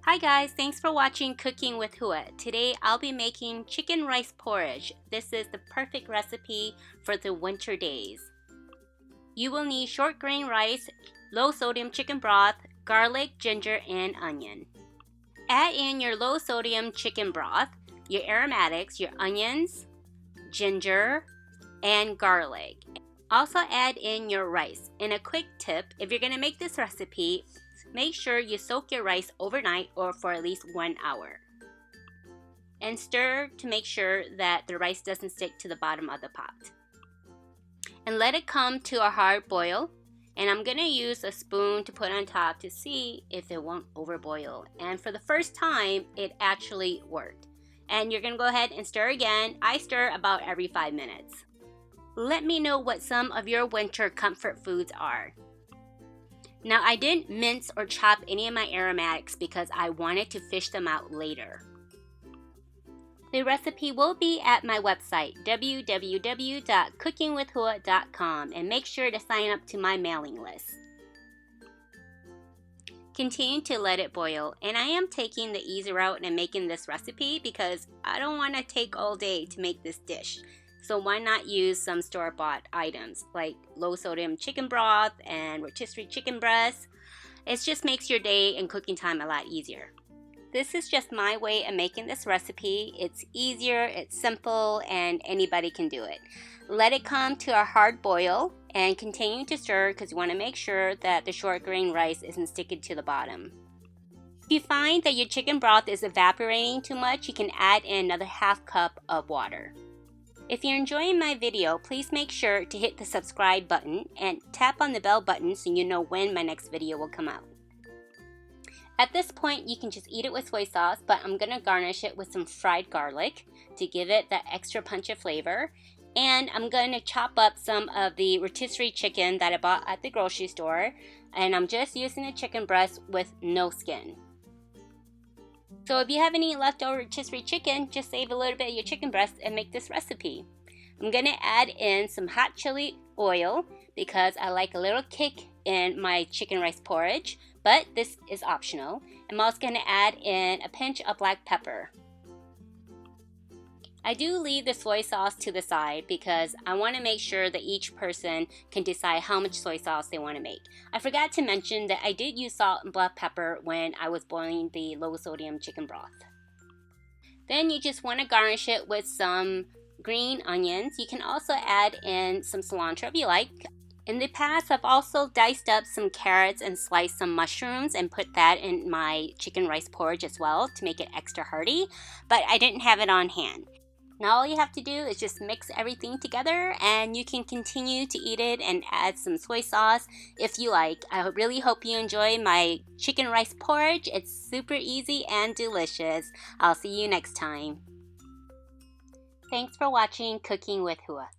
Hi guys, thanks for watching Cooking with Hua. Today I'll be making chicken rice porridge. This is the perfect recipe for the winter days. You will need short grain rice, low sodium chicken broth, garlic, ginger, and onion. Add in your low sodium chicken broth, your aromatics, your onions, ginger, and garlic. Also add in your rice. And a quick tip, if you're going to make this recipe, make sure you soak your rice overnight or for at least 1 hour. And stir to make sure that the rice doesn't stick to the bottom of the pot. And let it come to a hard boil. And I'm going to use a spoon to put on top to see if it won't overboil. And for the first time, it actually worked. And you're going to go ahead and stir again. I stir about every 5 minutes. Let me know what some of your winter comfort foods are. Now, I didn't mince or chop any of my aromatics because I wanted to fish them out later. The recipe will be at my website, www.cookingwithhua.com, and make sure to sign up to my mailing list. Continue to let it boil, and I am taking the easy route and making this recipe because I don't want to take all day to make this dish. So why not use some store-bought items like low-sodium chicken broth and rotisserie chicken breast? It just makes your day and cooking time a lot easier. This is just my way of making this recipe. It's easier, it's simple, and anybody can do it. Let it come to a hard boil and continue to stir because you want to make sure that the short grain rice isn't sticking to the bottom. If you find that your chicken broth is evaporating too much, you can add in another half cup of water. If you're enjoying my video, please make sure to hit the subscribe button and tap on the bell button so you know when my next video will come out. At this point, you can just eat it with soy sauce, but I'm going to garnish it with some fried garlic to give it that extra punch of flavor. And I'm going to chop up some of the rotisserie chicken that I bought at the grocery store. And I'm just using the chicken breast with no skin. So if you have any leftover rotisserie chicken, just save a little bit of your chicken breast and make this recipe. I'm going to add in some hot chili oil because I like a little kick in my chicken rice porridge, but this is optional. I'm also going to add in a pinch of black pepper. I do leave the soy sauce to the side because I want to make sure that each person can decide how much soy sauce they want to make. I forgot to mention that I did use salt and black pepper when I was boiling the low sodium chicken broth. Then you just want to garnish it with some green onions. You can also add in some cilantro if you like. In the past, I've also diced up some carrots and sliced some mushrooms and put that in my chicken rice porridge as well to make it extra hearty, but I didn't have it on hand. Now all you have to do is just mix everything together and you can continue to eat it and add some soy sauce if you like. I really hope you enjoy my chicken rice porridge. It's super easy and delicious. I'll see you next time. Thanks for watching Cooking with Hua.